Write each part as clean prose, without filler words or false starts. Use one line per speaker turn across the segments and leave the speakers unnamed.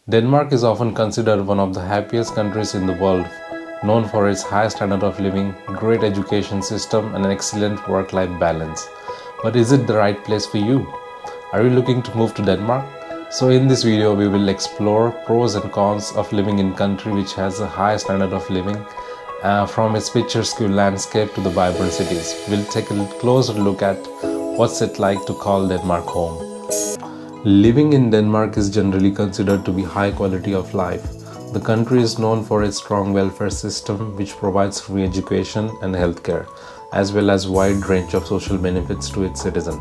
Denmark is often considered one of the happiest countries in the world, known for its high standard of living, great education system, and an excellent work-life balance. But is it the right place for you? Are you looking to move to Denmark? So in this video, we will explore pros and cons of living in a country which has a high standard of living, from its picturesque landscape to the vibrant cities. We'll take a closer look at what's it like to call Denmark home. Living in Denmark is generally considered to be high quality of life. The country is known for its strong welfare system, which provides free education and healthcare, as well as wide range of social benefits to its citizens.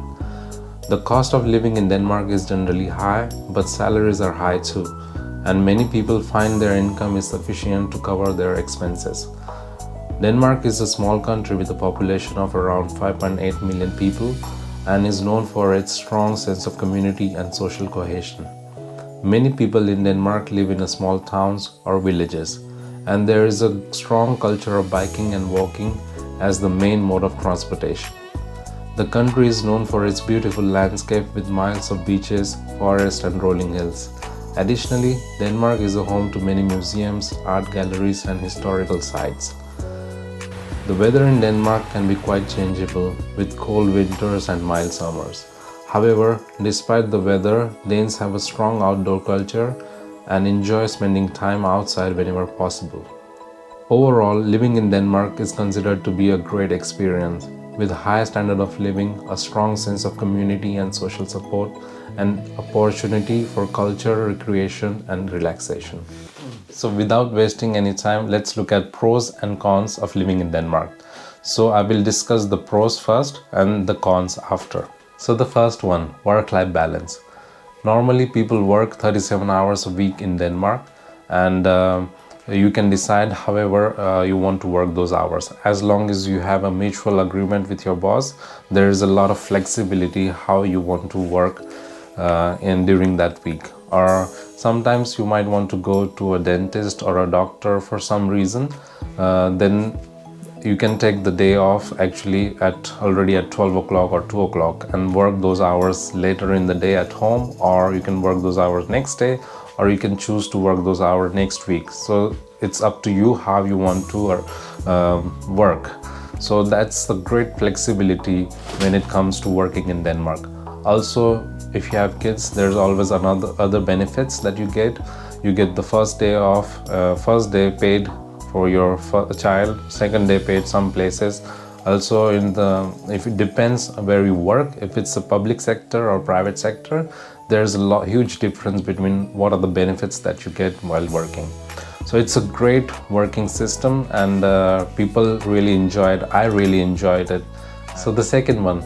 The cost of living in Denmark is generally high, but salaries are high too, and many people find their income is sufficient to cover their expenses. Denmark is a small country with a population of around 5.8 million people and is known for its strong sense of community and social cohesion. Many people in Denmark live in small towns or villages, and there is a strong culture of biking and walking as the main mode of transportation. The country is known for its beautiful landscape with miles of beaches, forests and rolling hills. Additionally, Denmark is a home to many museums, art galleries and historical sites. The weather in Denmark can be quite changeable, with cold winters and mild summers. However, despite the weather, Danes have a strong outdoor culture and enjoy spending time outside whenever possible. Overall, living in Denmark is considered to be a great experience, with a high standard of living, a strong sense of community and social support, and opportunity for culture, recreation, and relaxation. So without wasting any time, let's look at pros and cons of living in Denmark. So I will discuss the pros first and the cons after. So the first one, work-life balance. Normally people work 37 hours a week in Denmark, and you can decide however you want to work those hours. As long as you have a mutual agreement with your boss, there is a lot of flexibility how you want to work during that week. Or sometimes you might want to go to a dentist or a doctor for some reason, then you can take the day off actually already at 12 o'clock or 2 o'clock and work those hours later in the day at home, or you can work those hours next day, or you can choose to work those hours next week. So it's up to you how you want to work. So that's the great flexibility when it comes to working in Denmark. Also, if you have kids, there's always other benefits that you get. You get the first day off, first day paid for your child, second day paid some places. Also, if it depends where you work, if it's a public sector or private sector, there's a huge difference between what are the benefits that you get while working. So it's a great working system, and people really enjoy it. I really enjoyed it. So the second one,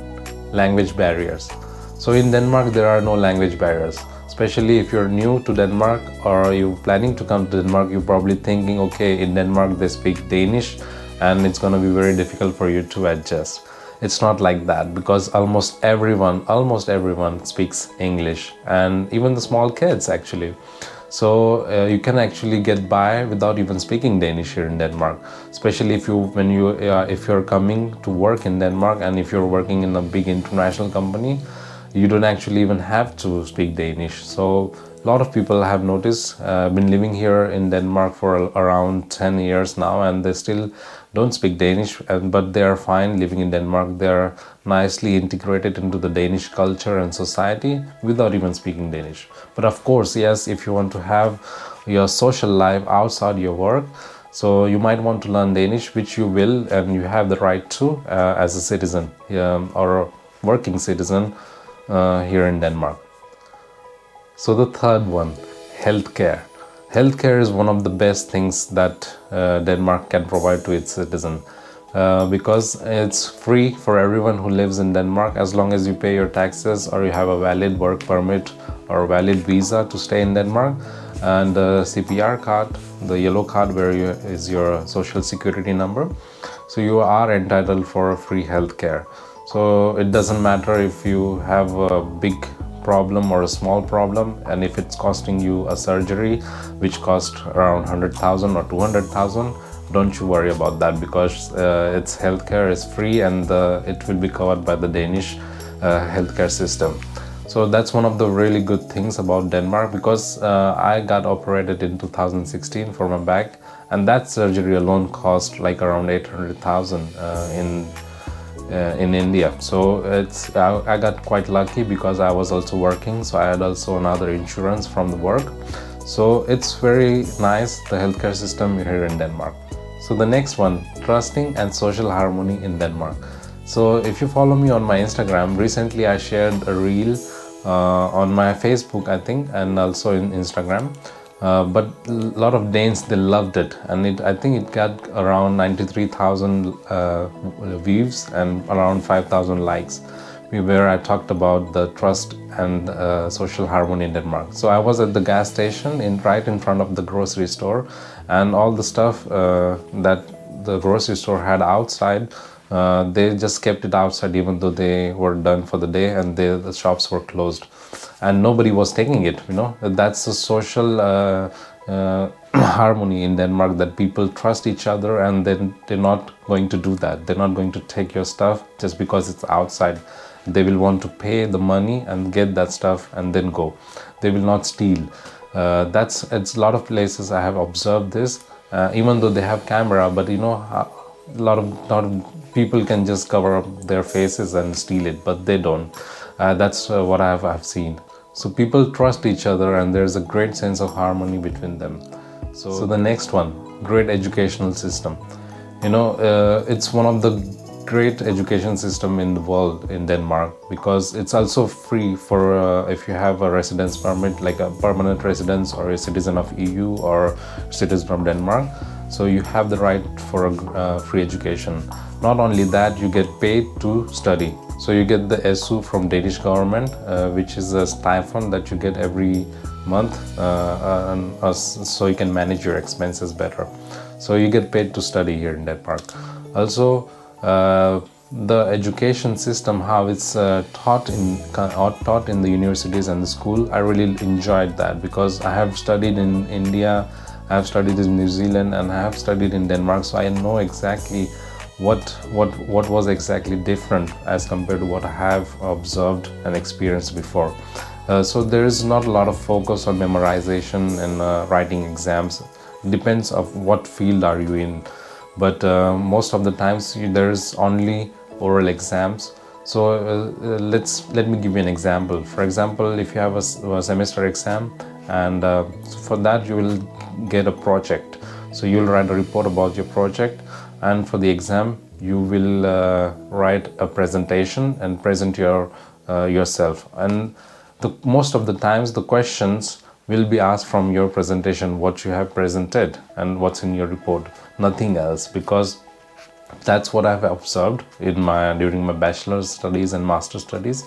language barriers. So in Denmark, there are no language barriers. Especially if you're new to Denmark or you're planning to come to Denmark, you're probably thinking, okay, in Denmark they speak Danish and it's going to be very difficult for you to adjust. It's not like that, because almost everyone speaks English, and even the small kids actually. So you can actually get by without even speaking Danish here in Denmark, especially if you're coming to work in Denmark, and if you're working in a big international company, you don't actually even have to speak Danish. So a lot of people have noticed, been living here in Denmark for around 10 years now, and they still don't speak Danish, but they are fine living in Denmark. They are nicely integrated into the Danish culture and society without even speaking Danish. But of course, yes, if you want to have your social life outside your work, so you might want to learn Danish, which you will, and you have the right to as a citizen or a working citizen here in Denmark. So the third one, healthcare. Healthcare is one of the best things that Denmark can provide to its citizens, because it's free for everyone who lives in Denmark, as long as you pay your taxes or you have a valid work permit or a valid visa to stay in Denmark, and the CPR card, the yellow card where is your social security number. So you are entitled for free healthcare. So it doesn't matter if you have a big problem or a small problem, and if it's costing you a surgery which costs around 100,000 or 200,000, don't you worry about that, because its healthcare is free, and it will be covered by the Danish healthcare system. So that's one of the really good things about Denmark, because I got operated in 2016 for my back, and that surgery alone cost like around 800,000 in India. So I got quite lucky because I was also working, so I had also another insurance from the work. So it's very nice, the healthcare system here in Denmark. So the next one, trusting and social harmony in Denmark. So if you follow me on my Instagram, recently I shared a reel on my Facebook, I think, and also in Instagram. But a lot of Danes, they loved it, and I think it got around 93,000 views and around 5,000 likes, where I talked about the trust and social harmony in Denmark. So I was at the gas station right in front of the grocery store, and all the stuff that the grocery store had outside, they just kept it outside even though they were done for the day, and the shops were closed and nobody was taking it. That's a social harmony in Denmark, that people trust each other, and then they're not going to do that. They're not going to take your stuff just because it's outside. They will want to pay the money and get that stuff and then go. They will not steal. It's a lot of places I have observed this, even though they have camera, but a lot of people can just cover up their faces and steal it, but they don't. That's what I've seen. So people trust each other, and there's a great sense of harmony between them. So the next one, great educational system. It's one of the great education system in the world in Denmark, because it's also free for if you have a residence permit, like a permanent residence, or a citizen of EU or citizen from Denmark. So you have the right for a free education. Not only that, you get paid to study. So you get the SU from Danish government, which is a stipend that you get every month, so you can manage your expenses better. So you get paid to study here in Denmark. Also, the education system, how it's taught in the universities and the school, I really enjoyed that, because I have studied in India, I have studied in New Zealand, and I have studied in Denmark, so I know exactly what was exactly different as compared to what I have observed and experienced before. So there is not a lot of focus on memorization and writing exams. Depends of what field are you in, but most of the times there is only oral exams. So let me give you an example. For example, if you have a semester exam, and for that you will get a project. So you'll write a report about your project, and for the exam you will write a presentation and present yourself. And most of the times the questions will be asked from your presentation, what you have presented and what's in your report, nothing else, because that's what I've observed during my bachelor's studies and master's studies.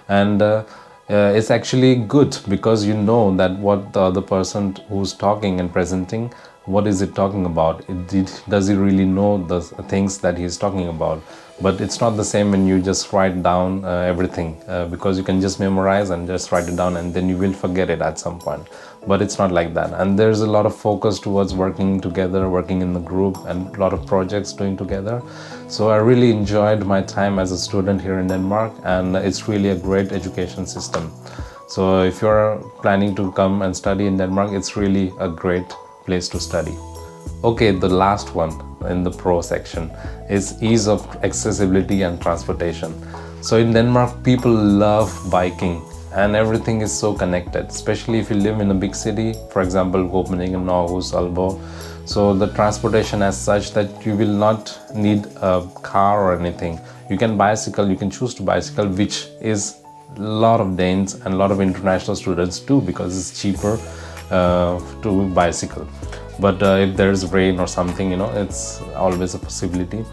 And it's actually good, because you know that what the other person who's talking and presenting, what is it talking about? Does he really know the things that he's talking about? But it's not the same when you just write down everything, because you can just memorize and just write it down, and then you will forget it at some point. But it's not like that. And there's a lot of focus towards working together, working in the group, and a lot of projects doing together. So I really enjoyed my time as a student here in Denmark, and it's really a great education system. So if you're planning to come and study in Denmark, it's really a great place to study. Okay, the last one in the pro section is ease of accessibility and transportation. So in Denmark, people love biking, and everything is so connected, especially if you live in a big city, for example, Copenhagen, Aarhus, Aalborg. So the transportation as such, that you will not need a car or anything. You can bicycle, you can choose to bicycle, which is a lot of Danes and a lot of international students do, because it's cheaper to bicycle. But if there's rain or something, it's always a possibility.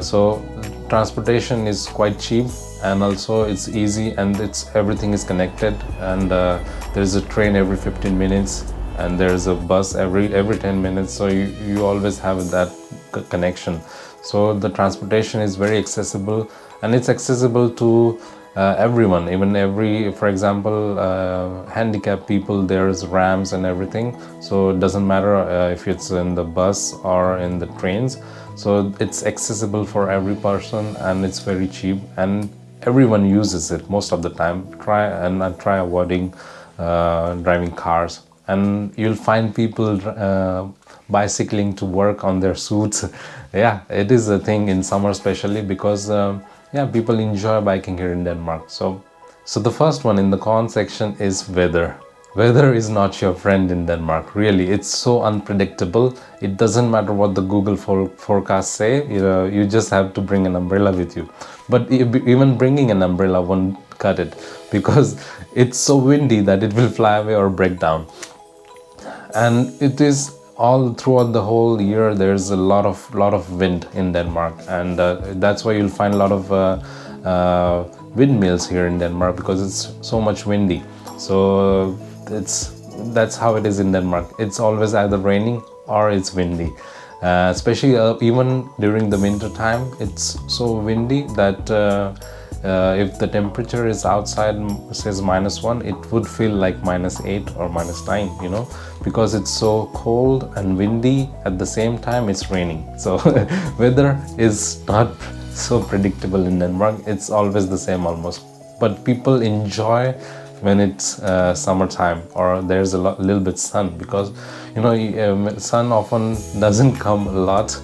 So transportation is quite cheap, and also it's easy, and everything is connected, and there's a train every 15 minutes, and there's a bus every 10 minutes, so you always have that connection. So the transportation is very accessible, and it's accessible to everyone, even for example, handicapped people, there's ramps and everything, so it doesn't matter if it's in the bus or in the trains. So it's accessible for every person, and it's very cheap, and everyone uses it most of the time. Try avoiding driving cars, and you'll find people bicycling to work on their suits. Yeah, it is a thing in summer especially, because yeah, people enjoy biking here in Denmark. So the first one in the con section is weather. Weather is not your friend in Denmark. Really, it's so unpredictable. It doesn't matter what the Google forecasts say. You just have to bring an umbrella with you. But even bringing an umbrella won't cut it, because it's so windy that it will fly away or break down. And it is all throughout the whole year. There's a lot of wind in Denmark, and that's why you'll find a lot of windmills here in Denmark, because it's so much windy. So that's how it is in Denmark. It's always either raining or it's windy. Especially even during the winter time, it's so windy that if the temperature is outside says -1, it would feel like -8 or -9, because it's so cold and windy. At the same time, it's raining. So weather is not so predictable in Denmark. It's always the same almost. But people enjoy when it's summertime or there's a little bit sun, because sun often doesn't come a lot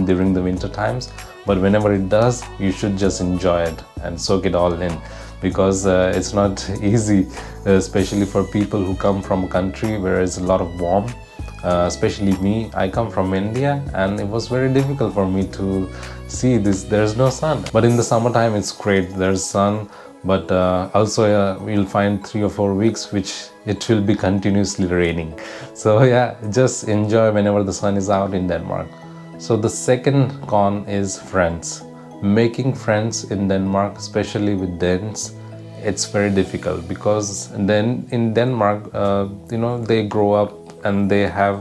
during the winter times. But whenever it does, you should just enjoy it and soak it all in, because it's not easy, especially for people who come from a country where it's a lot of warm. Especially me, I come from India, and it was very difficult for me to see this. There's no sun. But in the summertime, it's great. There's sun, but also we'll find 3 or 4 weeks which it will be continuously raining. So yeah, just enjoy whenever the sun is out in Denmark. So the second con is friends. Making friends in Denmark, especially with Danes, it's very difficult, because then in Denmark, they grow up and they have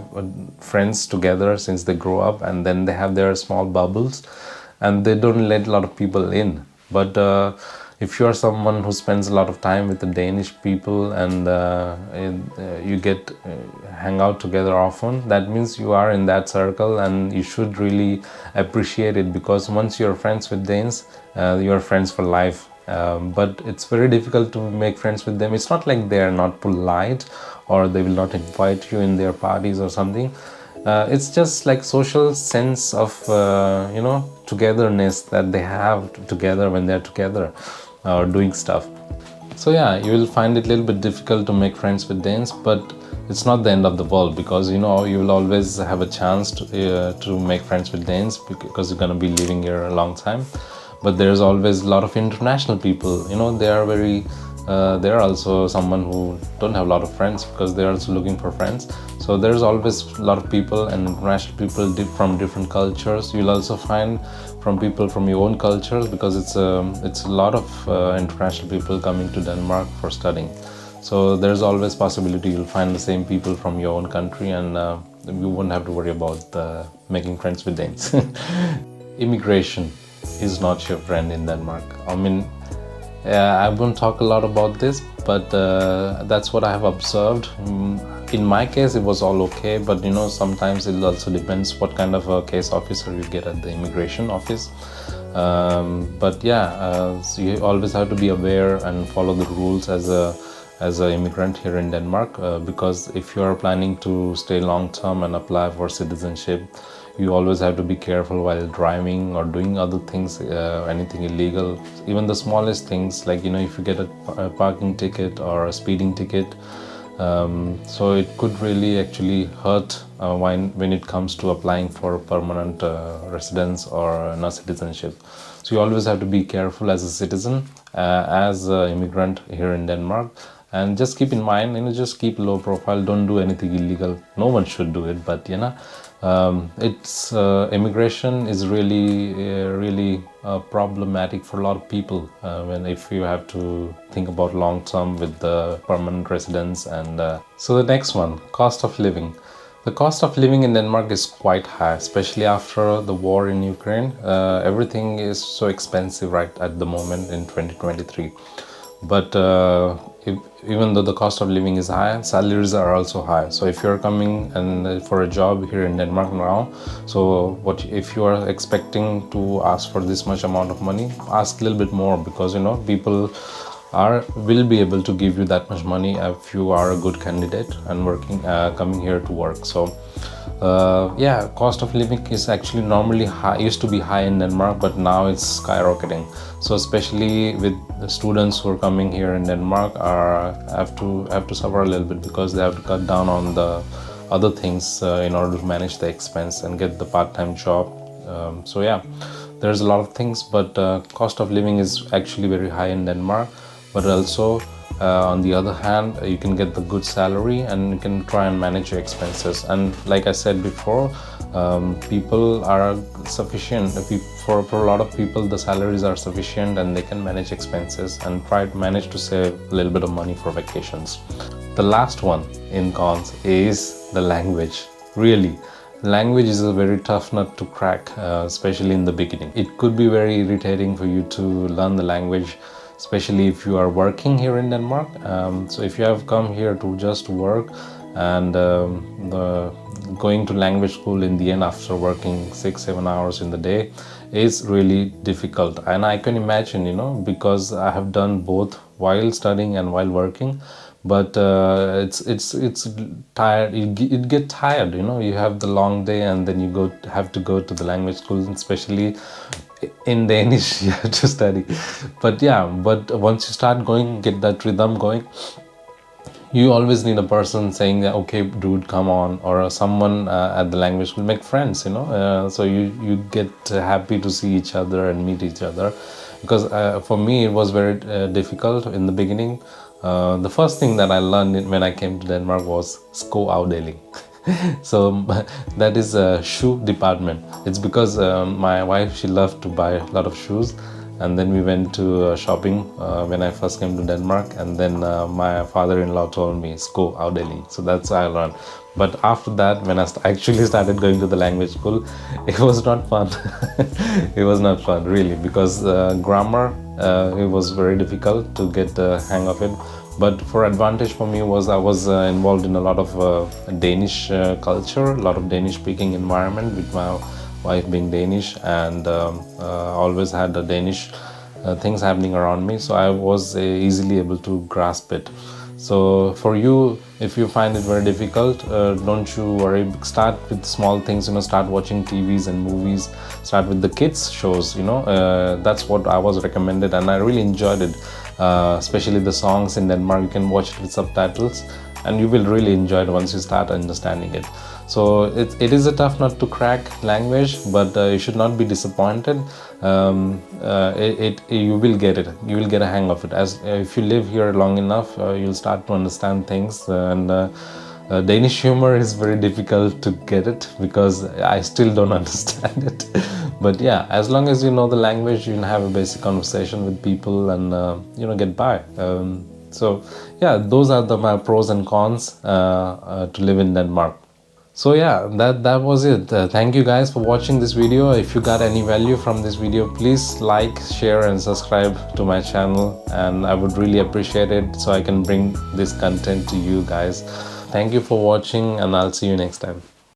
friends together since they grow up, and then they have their small bubbles, and they don't let a lot of people in. But if you are someone who spends a lot of time with the Danish people, and you get hang out together often, that means you are in that circle, and you should really appreciate it, because once you're friends with Danes, you're friends for life. But it's very difficult to make friends with them. It's not like they are not polite or they will not invite you in their parties or something. It's just like social sense of togetherness that they have together when they're together or doing stuff. So yeah, you will find it a little bit difficult to make friends with Danes, but it's not the end of the world, because you will always have a chance to make friends with Danes, because you're going to be living here a long time. But there's always a lot of international people. They are very they're also someone who don't have a lot of friends, because they're also looking for friends. So there's always a lot of people, and international people from different cultures. You'll also find from people from your own cultures, because it's a lot of international people coming to Denmark for studying. So there's always possibility you'll find the same people from your own country, and you won't have to worry about making friends with Danes. Immigration is not your friend in Denmark. I mean, I won't talk a lot about this, but that's what I have observed. In my case, it was all okay, but sometimes it also depends what kind of a case officer you get at the immigration office. But yeah, so you always have to be aware and follow the rules as an immigrant here in Denmark, because if you are planning to stay long term and apply for citizenship, you always have to be careful while driving or doing other things, anything illegal. Even the smallest things, like if you get a parking ticket or a speeding ticket, so it could really actually hurt when it comes to applying for permanent residence or citizenship. So you always have to be careful as a citizen, as an immigrant here in Denmark. And just keep in mind, just keep low profile. Don't do anything illegal. No one should do it, but it's immigration is really problematic for a lot of people if you have to think about long term with the permanent residence. And so the next one, cost of living. The cost of living in Denmark is quite high, especially after the war in Ukraine. Everything is so expensive right at the moment in 2023. But even though the cost of living is high, salaries are also high. So if you're coming and for a job here in Denmark now, so what if you are expecting to ask for this much amount of money, ask a little bit more, because you know people will be able to give you that much money if you are a good candidate and working coming here to work. So yeah, cost of living is actually normally high, used to be high in Denmark, but now it's skyrocketing. So especially with the students who are coming here in Denmark have to suffer a little bit, because they have to cut down on the other things in order to manage the expense and get the part-time job. So yeah, there's a lot of things, but cost of living is actually very high in Denmark. But also on the other hand, you can get the good salary and you can try and manage your expenses. And like I said before, people are sufficient. For a lot of people, the salaries are sufficient and they can manage expenses and manage to save a little bit of money for vacations. The last one in cons is the language. Really, language is a very tough nut to crack, especially in the beginning. It could be very irritating for you to learn the language, especially if you are working here in Denmark. So if you have come here to just work and going to language school in the end after working 6-7 hours in the day is really difficult. And I can imagine, you know, because I have done both while studying and while working. But it's tired. It get tired, you know. You have the long day and then you have to go to the language school, especially in Danish you have to study. But yeah, but once you start going, get that rhythm going, you always need a person saying that, okay dude, come on, or someone at the language school, make friends, you know. So you get happy to see each other and meet each other, because for me it was very difficult in the beginning. The first thing that I learned when I came to Denmark was skoafdeling. So that is a shoe department. It's because my wife, she loved to buy a lot of shoes, and then we went to shopping when I first came to Denmark, and then my father-in-law told me skoafdeling. So that's how I learned. But after that, when I actually started going to the language school, it was not fun. It was not fun really, because grammar, it was very difficult to get the hang of it. But for advantage for me was I was involved in a lot of Danish culture, a lot of Danish speaking environment, with my wife being Danish, and always had the Danish things happening around me, so I was easily able to grasp it. So for you, if you find it very difficult, don't you worry. Start with small things, you know. Start watching TVs and movies. Start with the kids shows, you know. That's what I was recommended, and I really enjoyed it. Especially the songs in Denmark, you can watch it with subtitles, and you will really enjoy it once you start understanding it. So it is a tough nut to crack, language, but you should not be disappointed. You will get it. You will get a hang of it. As if you live here long enough, you'll start to understand things. And Danish humor is very difficult to get it, because I still don't understand it. But yeah, as long as you know the language, you can have a basic conversation with people and you know, get by. So yeah, those are my pros and cons to live in Denmark. So yeah, that was it. Thank you guys for watching this video. If you got any value from this video, please like, share and subscribe to my channel, and I would really appreciate it, so I can bring this content to you guys. Thank you for watching, and I'll see you next time.